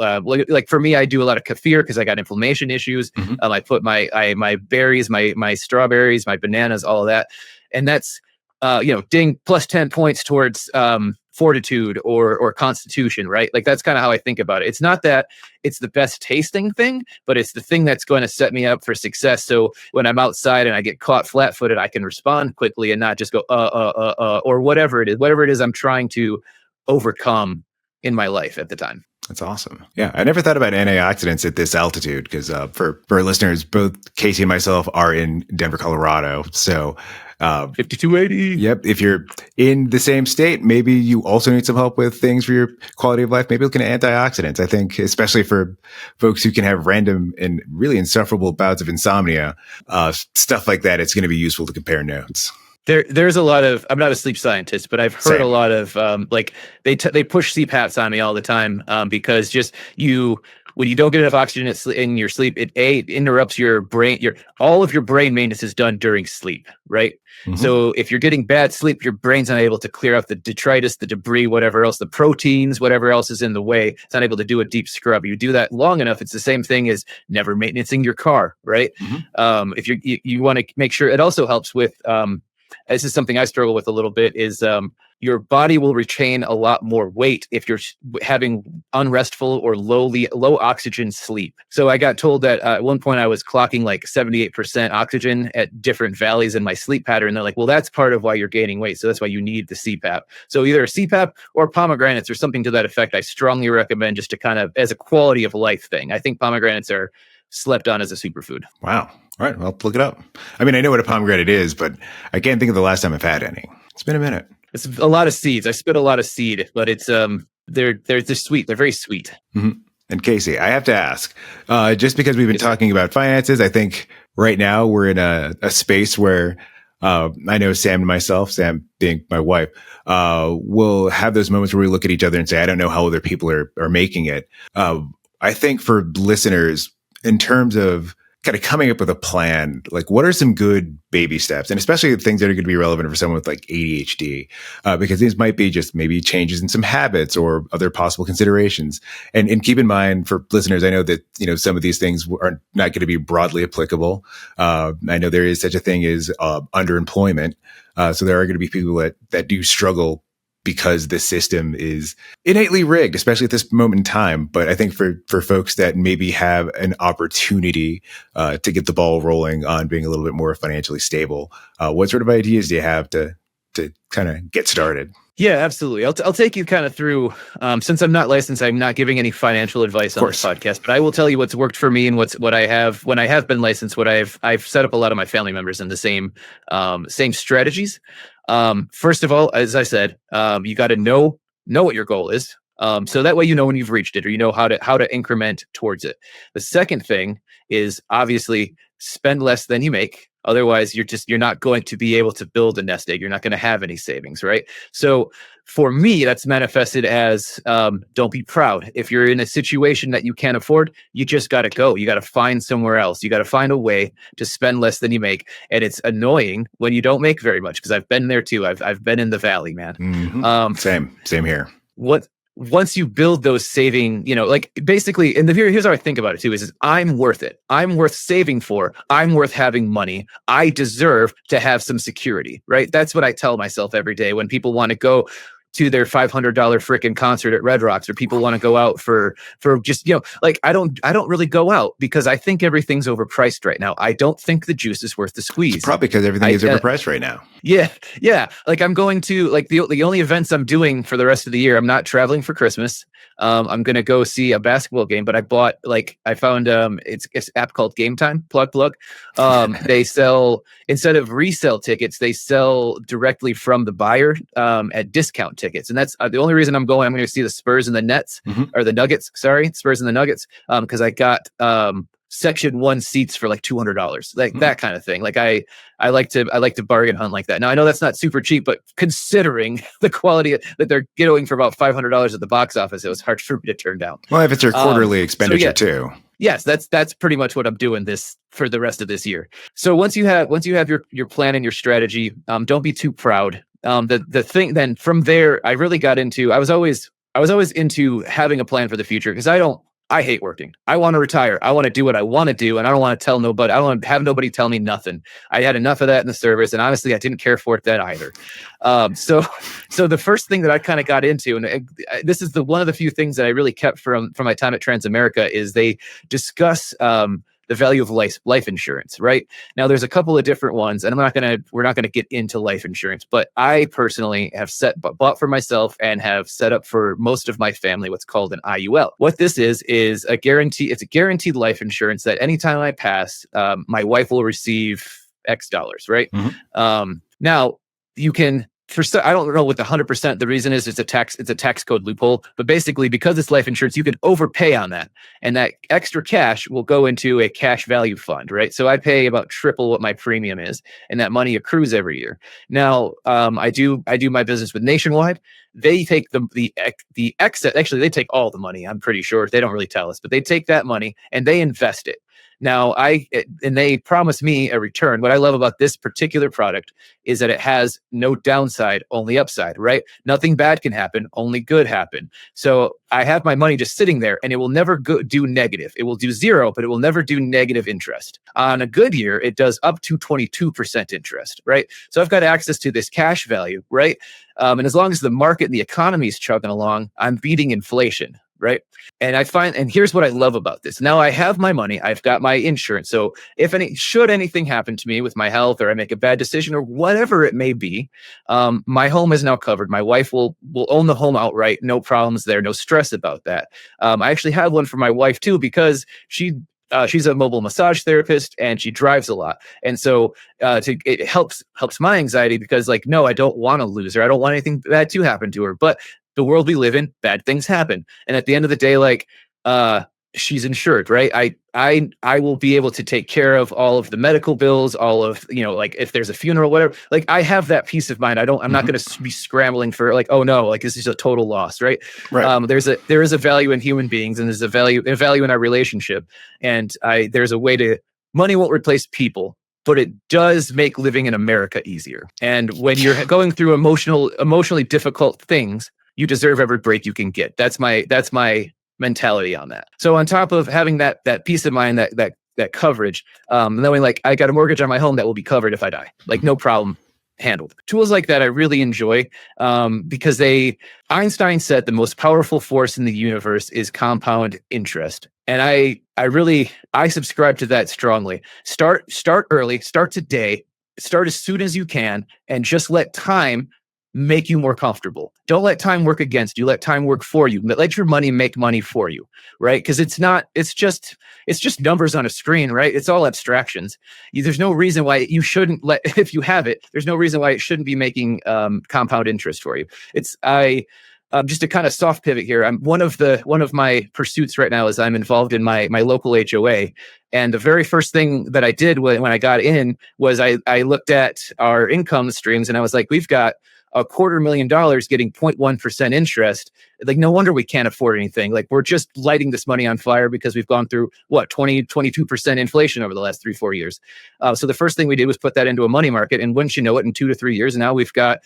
for me, I do a lot of kefir because I got inflammation issues. I put my berries, my strawberries, my bananas, all of that, and that's ding plus 10 points towards fortitude or constitution, right? That's kind of how I think about it. It's not that it's the best tasting thing, but it's the thing that's going to set me up for success. So when I'm outside and I get caught flat-footed, I can respond quickly and not just go or whatever it is I'm trying to overcome in my life at the time. That's awesome. Yeah, I never thought about antioxidants at this altitude because for our listeners, both Casey and myself are in Denver, Colorado. So 5280. Yep. If you're in the same state, maybe you also need some help with things for your quality of life. Maybe looking at antioxidants. I think, especially for folks who can have random and really insufferable bouts of insomnia, stuff like that, it's going to be useful to compare notes. There's a lot of, I'm not a sleep scientist, but I've heard a lot of, they push CPAPs on me all the time because when you don't get enough oxygen in your sleep, it interrupts your brain. All of your brain maintenance is done during sleep, right? So if you're getting bad sleep, your brain's not able to clear out the detritus, the debris, whatever else, the proteins, whatever else is in the way. It's not able to do a deep scrub. You do that long enough, it's the same thing as never maintaining your car, right? If you want to make sure, it also helps with, this is something I struggle with a little bit, is your body will retain a lot more weight if you're having unrestful or low oxygen sleep. So I got told that at one point I was clocking like 78% oxygen at different valleys in my sleep pattern. They're like, well, that's part of why you're gaining weight. So that's why you need the CPAP. So either a CPAP or pomegranates or something to that effect, I strongly recommend, just to kind of as a quality of life thing. I think pomegranates are slept on as a superfood. Wow. All right. Well, look it up. I mean, I know what a pomegranate is, but I can't think of the last time I've had any. It's been a minute. It's a lot of seeds. I spit a lot of seed, but it's they're sweet. They're very sweet. And Casey, I have to ask, just because we've been talking about finances, I think right now we're in a space where I know Sam and myself, Sam being my wife, will have those moments where we look at each other and say, I don't know how other people are making it. I think for listeners, in terms of kind of coming up with a plan, like what are some good baby steps, and especially the things that are going to be relevant for someone with like ADHD, because these might be just maybe changes in some habits or other possible considerations. And keep in mind for listeners, I know that, some of these things are not going to be broadly applicable. I know there is such a thing as underemployment. So there are going to be people that do struggle because the system is innately rigged, especially at this moment in time. But I think for folks that maybe have an opportunity to get the ball rolling on being a little bit more financially stable, what sort of ideas do you have to kind of get started? Yeah, absolutely. I'll take you kind of through, since I'm not licensed, I'm not giving any financial advice on this podcast, but I will tell you what's worked for me and what I have, when I have been licensed, I've set up a lot of my family members in the same strategies. First of all, as I said, you got to know what your goal is. So that way, when you've reached it, or how to increment towards it. The second thing is obviously spend less than you make. Otherwise, you're not going to be able to build a nest egg. You're not going to have any savings, right? So for me, that's manifested as don't be proud. If you're in a situation that you can't afford, you just got to go. You got to find somewhere else. You got to find a way to spend less than you make. And it's annoying when you don't make very much, because I've been there too. I've been in the valley, man. Same here. Once you build those saving, like basically, and here's how I think about it too, is I'm worth it. I'm worth saving for. I'm worth having money. I deserve to have some security, right? That's what I tell myself every day when people want to go to their $500 frickin' concert at Red Rocks, or people want to go out for just, like I don't really go out because I think everything's overpriced right now. I don't think the juice is worth the squeeze. It's probably because everything is overpriced right now. Yeah. Like I'm going to the only events I'm doing for the rest of the year. I'm not traveling for Christmas. I'm going to go see a basketball game, but I found it's an app called Game Time, plug. They sell, instead of resale tickets, they sell directly from the buyer at discount tickets. And that's the only reason I'm going. I'm going to see the Spurs and the Nets, or the Nuggets. Sorry, Spurs and the Nuggets. Because I got section 1 seats for like $200, like that kind of thing. Like I like to bargain hunt like that. Now I know that's not super cheap, but considering the quality that they're getting for about $500 at the box office, it was hard for me to turn down. Well, if it's your quarterly expenditure too. Yes, that's pretty much what I'm doing this for the rest of this year. So once you have your plan and your strategy, don't be too proud. The thing then from there, I really got into. I was always into having a plan for the future, because I hate working. I want to retire. I want to do what I want to do, and I don't want to tell nobody. I don't want to have nobody tell me nothing. I had enough of that in the service, and honestly, I didn't care for it then either. So the first thing that I kind of got into, and this is one of the few things that I really kept from my time at Transamerica, is they discuss the value of life insurance. Right now, there's a couple of different ones, and we're not gonna get into life insurance, but I personally have bought for myself and have set up for most of my family what's called an IUL. What this is a guarantee. It's a guaranteed life insurance that anytime I pass, my wife will receive X dollars. Right. Now you can I don't know what the 100% the reason is. It's a tax code loophole, but basically because it's life insurance, you can overpay on that, and that extra cash will go into a cash value fund, right? So I pay about triple what my premium is, and that money accrues every year. Now, I do my business with Nationwide. They take the excess. Actually, they take all the money. I'm pretty sure they don't really tell us, but they take that money and they invest it. Now, and they promise me a return. What I love about this particular product is that it has no downside, only upside, right? Nothing bad can happen, only good happen. So I have my money just sitting there, and it will never do negative. It will do zero, but it will never do negative interest. On a good year, it does up to 22% interest, right? So I've got access to this cash value, right? And as long as the market and the economy is chugging along, I'm beating inflation, right? And and here's what I love about this. Now I have my money, I've got my insurance. So should anything happen to me with my health, or I make a bad decision, or whatever it may be, my home is now covered. My wife will own the home outright. No problems there. No stress about that. I actually have one for my wife too, because she's a mobile massage therapist and she drives a lot. And so it helps my anxiety, because no, I don't want to lose her. I don't want anything bad to happen to her. But the world we live in, bad things happen. And at the end of the day, she's insured, right? I will be able to take care of all of the medical bills, all of, if there's a funeral, whatever, I have that peace of mind. I'm not going to be scrambling for oh no, this is a total loss, right? Right. There is a value in human beings, and there's a value in our relationship. And there's a way money won't replace people, but it does make living in America easier. And when you're going through emotionally difficult things, you deserve every break you can get. That's my mentality on that. So on top of having that peace of mind, that coverage, knowing I got a mortgage on my home that will be covered if I die, no problem, handled. Tools like that I really enjoy, because Einstein said the most powerful force in the universe is compound interest. And I subscribe to that strongly. Start early, start today, start as soon as you can, and just let time make you more comfortable. Don't let time work against you. Let time work for you. Let your money make money for you, right? Because it's just numbers on a screen, right? It's all abstractions. There's no reason why you shouldn't if you have it, there's no reason why it shouldn't be making compound interest for you. Just a kind of soft pivot here. One of my pursuits right now is I'm involved in my local HOA. And the very first thing that I did when I got in was I looked at our income streams, and I was like, we've got $250,000 getting 0.1% interest. No wonder we can't afford anything. We're just lighting this money on fire because we've gone through 22% inflation over the last 3-4 years. So the first thing we did was put that into a money market. And wouldn't you know it, in 2 to 3 years, now we've got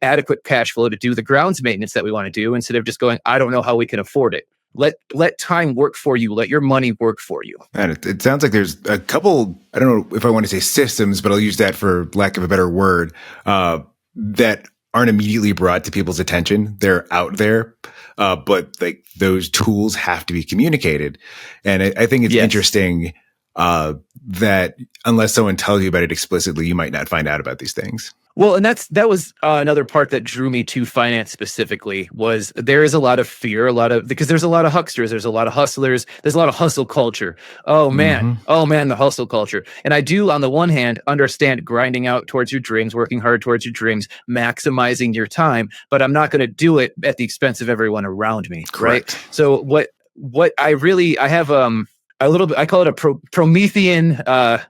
adequate cash flow to do the grounds maintenance that we want to do, instead of just going, I don't know how we can afford it. Let time work for you. Let your money work for you. And it sounds like there's a couple, I don't know if I want to say systems, but I'll use that for lack of a better word, that aren't immediately brought to people's attention. They're out there, but those tools have to be communicated. And I think it's interesting that unless someone tells you about it explicitly, you might not find out about these things. Well, and that was another part that drew me to finance specifically. Was there is a lot of fear, because there's a lot of hucksters, there's a lot of hustlers, there's a lot of hustle culture. Oh man, the hustle culture. And I do, on the one hand, understand grinding out towards your dreams, working hard towards your dreams, maximizing your time, but I'm not going to do it at the expense of everyone around me. Correct. Right? So what I have a little bit, I call it a Promethean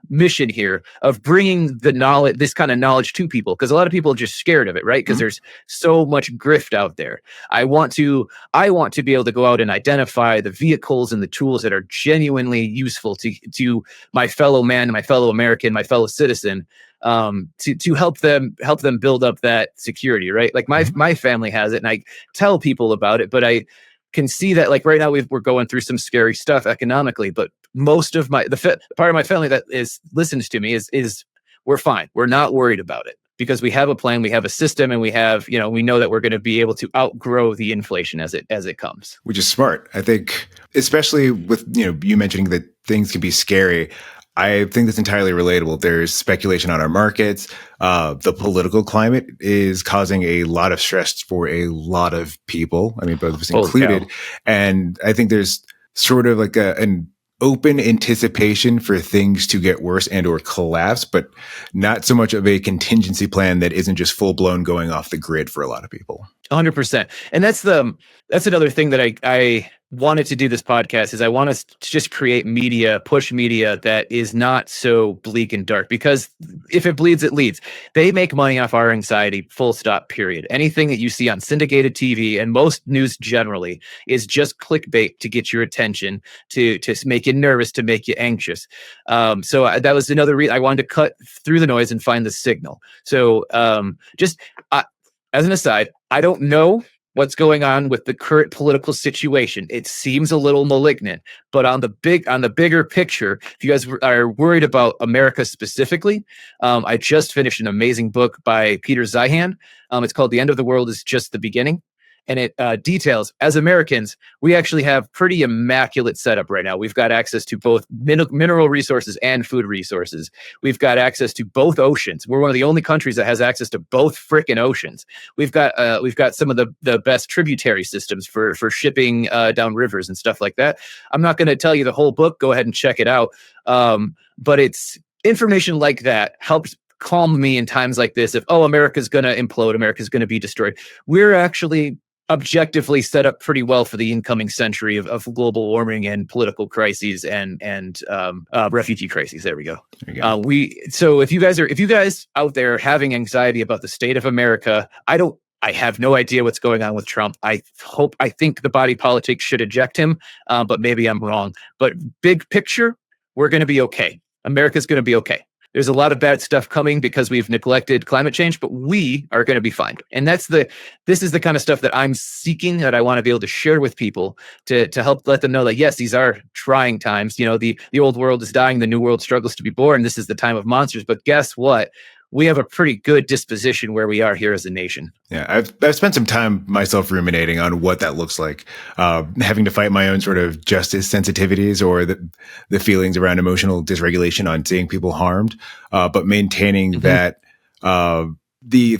mission here of bringing this kind of knowledge to people, because a lot of people are just scared of it, right? Because there's so much grift out there. I want to be able to go out and identify the vehicles and the tools that are genuinely useful to my fellow man, my fellow American, my fellow citizen, to help them build up that security, right? My family has it, and I tell people about it, but I can see that right now we're going through some scary stuff economically, but most of the part of my family that listens to me is we're fine. We're not worried about it, because we have a plan, we have a system, and we know that we're going to be able to outgrow the inflation as it comes. Which is smart. I think, especially with, you mentioning that things can be scary. I think that's entirely relatable. There's speculation on our markets. The political climate is causing a lot of stress for a lot of people. I mean, both of us included. Cow. And I think there's sort of and open anticipation for things to get worse and or collapse, but not so much of a contingency plan that isn't just full blown going off the grid for a lot of people. 100%. And that's another thing that I wanted to do this podcast is I want us to just create media, push media that is not so bleak and dark, because if it bleeds, it leads. They make money off our anxiety, full stop, period. Anything that you see on syndicated TV and most news generally is just clickbait to get your attention, to make you nervous, to make you anxious. So that was another reason I wanted to cut through the noise and find the signal. So as an aside, I don't know what's going on with the current political situation. It seems a little malignant, but on the bigger picture, if you guys are worried about America specifically, I just finished an amazing book by Peter Zeihan. It's called "The End of the World is Just the Beginning." And it details, as Americans, we actually have pretty immaculate setup right now. We've got access to both mineral resources and food resources. We've got access to both oceans. We're one of the only countries that has access to both frickin' oceans. We've got some of the best tributary systems for shipping down rivers and stuff like that. I'm not going to tell you the whole book. Go ahead and check it out. But it's information like that helps calm me in times like this. If, America's going to implode, America's going to be destroyed. We're actually objectively set up pretty well for the incoming century of global warming and political crises and refugee crises. There we go. So if you guys out there having anxiety about the state of America, I have no idea what's going on with Trump. I think the body politic should eject him, but maybe I'm wrong. But big picture, we're going to be okay. America's going to be okay. There's a lot of bad stuff coming because we've neglected climate change, but we are going to be fine. And this is the kind of stuff that I'm seeking, that I want to be able to share with people to help let them know that, yes, these are trying times. You know, the old world is dying. The new world struggles to be born. This is the time of monsters. But guess what? We have a pretty good disposition where we are here as a nation. Yeah, I've spent some time myself ruminating on what that looks like, having to fight my own sort of justice sensitivities or the feelings around emotional dysregulation on seeing people harmed, but maintaining that the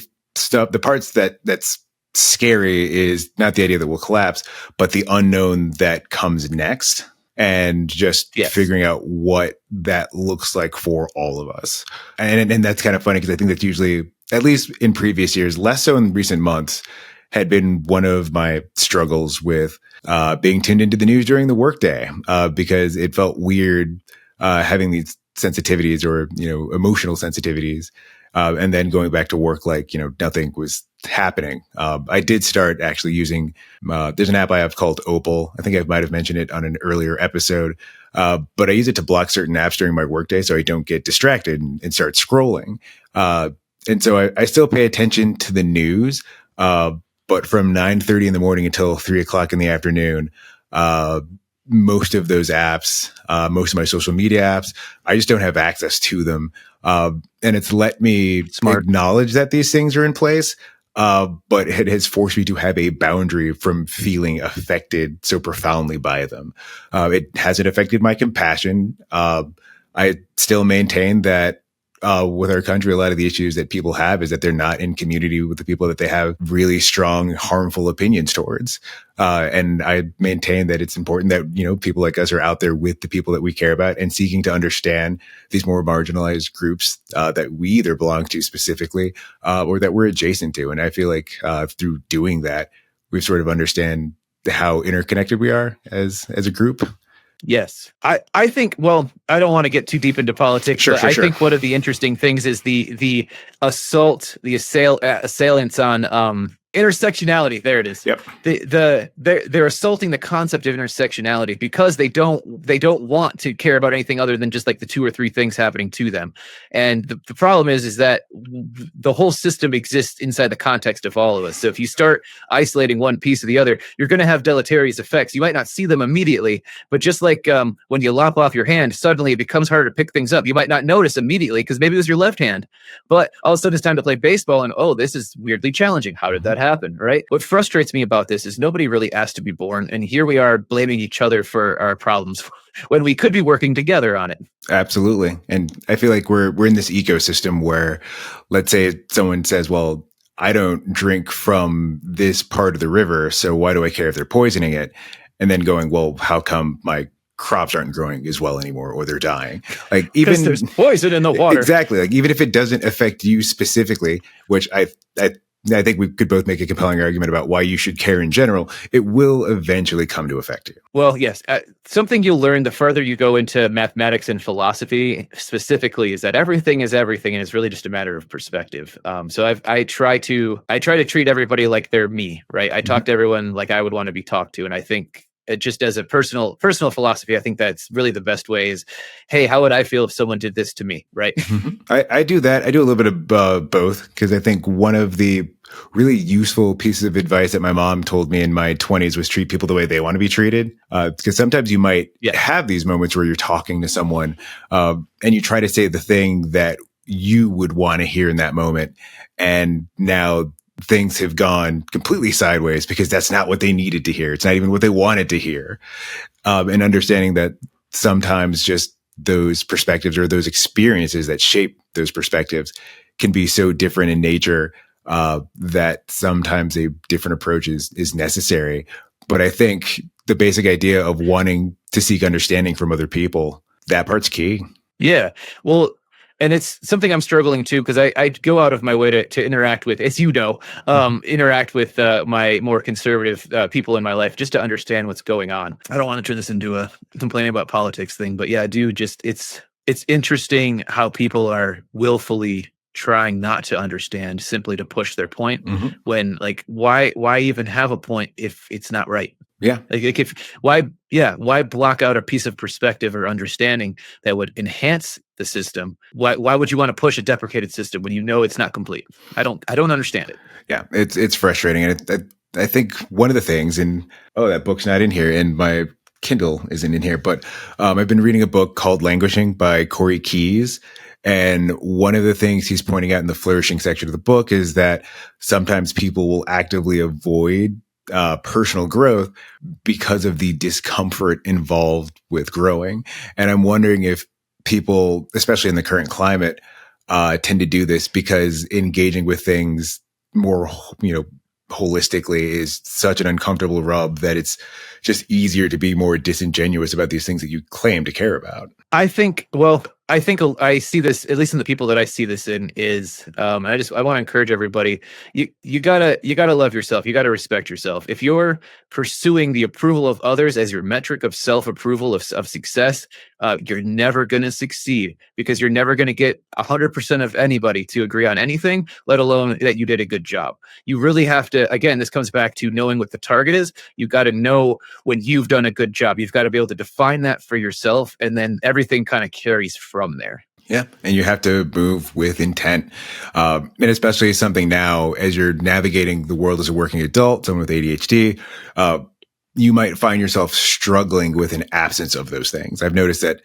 parts that's scary is not the idea that we'll collapse, but the unknown that comes next. And just figuring out what that looks like for all of us. And that's kind of funny because I think that's usually, at least in previous years, less so in recent months, had been one of my struggles with being tuned into the news during the workday, because it felt weird having these sensitivities or, emotional sensitivities. And then going back to work like, nothing was happening. I did start actually using, there's an app I have called Opal. I think I might have mentioned it on an earlier episode. But I use it to block certain apps during my workday so I don't get distracted and start scrolling. And so I still pay attention to the news. But from 9:30 in the morning until 3:00 in the afternoon, most of those apps, most of my social media apps, I just don't have access to them. And it's let me acknowledge that these things are in place. But it has forced me to have a boundary from feeling affected so profoundly by them. It hasn't affected my compassion. I still maintain that with our country, a lot of the issues that people have is that they're not in community with the people that they have really strong, harmful opinions towards. And I maintain that it's important that, people like us are out there with the people that we care about and seeking to understand these more marginalized groups that we either belong to specifically or that we're adjacent to. And I feel like through doing that, we sort of understand how interconnected we are as a group. Yes. I think, well, I don't want to get too deep into politics, but I think one of the interesting things is the assailants on intersectionality. There it is. Yep. They're assaulting the concept of intersectionality because they don't want to care about anything other than just like the 2 or 3 things happening to them. And the problem is that the whole system exists inside the context of all of us. So if you start isolating one piece or the other, you're going to have deleterious effects. You might not see them immediately, but just like when you lop off your hand, suddenly it becomes harder to pick things up. You might not notice immediately because maybe it was your left hand, but all of a sudden it's time to play baseball and, this is weirdly challenging. How did that happen, right? What frustrates me about this is nobody really asked to be born, and here we are blaming each other for our problems when we could be working together on it. Absolutely. And I feel like we're in this ecosystem where, let's say someone says, well, I don't drink from this part of the river, so why do I care if they're poisoning it? And then going, well, how come my crops aren't growing as well anymore, or they're dying. Like, even there's poison in the water. Exactly. Like, even if it doesn't affect you specifically, which I think we could both make a compelling argument about why you should care in general, it will eventually come to affect you. Well, yes. Something you'll learn the further you go into mathematics and philosophy specifically is that everything is everything, and it's really just a matter of perspective. So I try to treat everybody like they're me, right? I talk to everyone like I would want to be talked to, and I think just as a personal philosophy, I think that's really the best way is, hey, how would I feel if someone did this to me, right? I do that. I do a little bit of both, because I think one of the really useful pieces of advice that my mom told me in my 20s was treat people the way they want to be treated. Because sometimes you might have these moments where you're talking to someone and you try to say the thing that you would want to hear in that moment. And now things have gone completely sideways because that's not what they needed to hear. It's not even what they wanted to hear. And understanding that sometimes just those perspectives or those experiences that shape those perspectives can be so different in nature that sometimes a different approach is necessary. But I think the basic idea of wanting to seek understanding from other people, that part's key. Yeah. Well, and it's something I'm struggling to, because I go out of my way to interact with, as you know, interact with my more conservative people in my life just to understand what's going on. I don't want to turn this into a complaining about politics thing, but yeah, I do. Just it's interesting how people are willfully trying not to understand simply to push their point when, like, why even have a point if it's not right? Yeah. Like why block out a piece of perspective or understanding that would enhance the system? Why would you want to push a deprecated system when you know it's not complete? I don't understand it. Yeah, it's frustrating. And I think one of the things, and that book's not in here, and my Kindle isn't in here, but I've been reading a book called Languishing by Corey Keyes. And one of the things he's pointing out in the flourishing section of the book is that sometimes people will actively avoid personal growth because of the discomfort involved with growing. And I'm wondering if people, especially in the current climate, tend to do this because engaging with things more, holistically is such an uncomfortable rub that it's just easier to be more disingenuous about these things that you claim to care about. I think I see this, at least in the people that I see this in, is I want to encourage everybody. You gotta love yourself. You gotta respect yourself. If you're pursuing the approval of others as your metric of self-approval of success, you're never gonna succeed, because you're never gonna get 100% of anybody to agree on anything, let alone that you did a good job. You really have to. Again, this comes back to knowing what the target is. You got to know when you've done a good job. You've got to be able to define that for yourself, and then everything kind of carries from there. Yeah. And you have to move with intent. And especially something now, as you're navigating the world as a working adult, someone with ADHD, you might find yourself struggling with an absence of those things. I've noticed that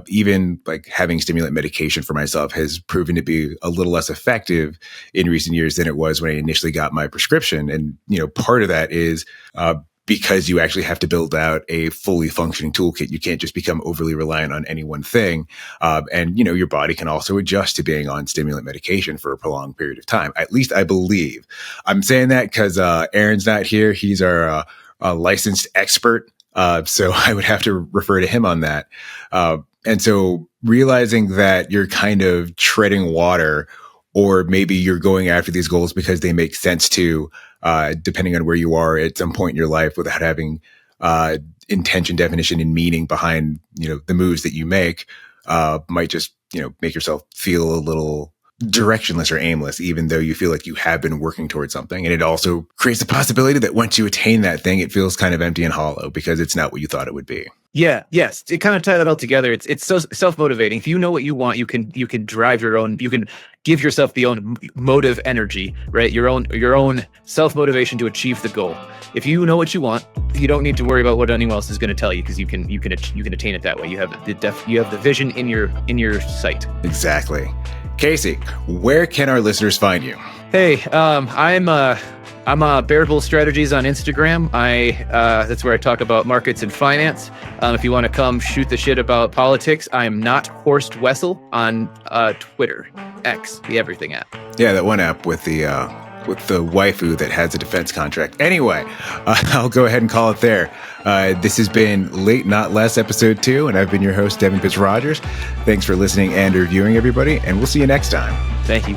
even like having stimulant medication for myself has proven to be a little less effective in recent years than it was when I initially got my prescription. And, part of that is because you actually have to build out a fully functioning toolkit. You can't just become overly reliant on any one thing. And your body can also adjust to being on stimulant medication for a prolonged period of time. At least I believe. I'm saying that because Aaron's not here. He's our licensed expert. So I would have to refer to him on that. And so realizing that you're kind of treading water, or maybe you're going after these goals because they make sense to, depending on where you are at some point in your life, without having intention, definition, and meaning behind, the moves that you make, might just, make yourself feel a little directionless or aimless, even though you feel like you have been working towards something. And it also creates the possibility that once you attain that thing, it feels kind of empty and hollow because it's not what you thought it would be. Yeah. Yes. To kind of tie that all together, it's so self-motivating. If you know what you want, you can drive your own, you can give yourself the own motive energy, right? Your own self-motivation to achieve the goal. If you know what you want, you don't need to worry about what anyone else is going to tell you, because you can attain it that way. You have the vision in your sight. Exactly. Casey, where can our listeners find you? Hey, I'm Bearable Strategies on Instagram. That's where I talk about markets and finance. If you want to come shoot the shit about politics, I'm not Horst Wessel on Twitter, X, the everything app. Yeah, that one app with the with the waifu that has a defense contract. Anyway, I'll go ahead and call it there. This has been Late Not Less episode 2, and I've been your host, Devin Pitts-Rogers. Thanks for listening and reviewing, everybody, and we'll see you next time. Thank you.